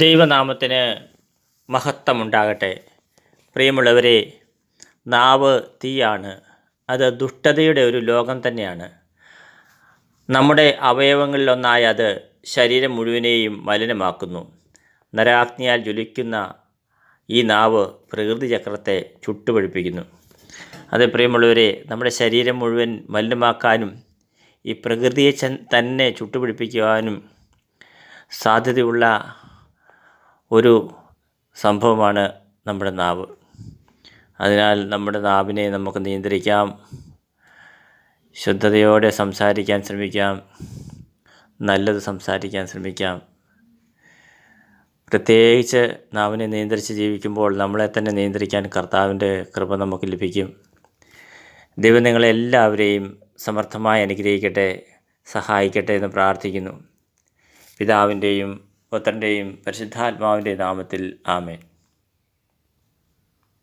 ദൈവനാമത്തിന് മഹത്വമുണ്ടാകട്ടെ. പ്രിയമുള്ളവരെ, നാവ് തീയാണ്. അത് ദുഷ്ടതയുടെ ഒരു ലോകം തന്നെയാണ്. നമ്മുടെ അവയവങ്ങളിലൊന്നായ അത് ശരീരം മുഴുവനെയും മലിനമാക്കുന്നു. നരാഗ്നിയാൽ ജ്വലിക്കുന്ന ഈ നാവ് പ്രകൃതി ചക്രത്തെ ചുട്ടുപഴുപ്പിക്കുന്നു. അത് പ്രിയമുള്ളവരെ, നമ്മുടെ ശരീരം മുഴുവൻ മലിനമാക്കാനും ഈ പ്രകൃതിയെ തന്നെ ചുട്ടുപിടിപ്പിക്കുവാനും സാധ്യതയുള്ള ഒരു സംഭവമാണ് നമ്മുടെ നാവ്. അതിനാൽ നമ്മുടെ നാവിനെ നമുക്ക് നിയന്ത്രിക്കാം, ശുദ്ധതയോടെ സംസാരിക്കാൻ ശ്രമിക്കാം, നല്ലത് സംസാരിക്കാൻ ശ്രമിക്കാം. പ്രത്യേകിച്ച് നാവിനെ നിയന്ത്രിച്ച് ജീവിക്കുമ്പോൾ നമ്മളെ തന്നെ നിയന്ത്രിക്കാൻ കർത്താവിൻ്റെ കൃപ നമുക്ക് ലഭിക്കും. ദൈവം നിങ്ങളെല്ലാവരെയും സമർത്ഥമായി അനുഗ്രഹിക്കട്ടെ, സഹായിക്കട്ടെ എന്ന് പ്രാർത്ഥിക്കുന്നു. പിതാവിൻ്റെയും പുത്രൻ്റെയും പരിശുദ്ധാത്മാവിൻ്റെ നാമത്തിൽ ആമേൻ.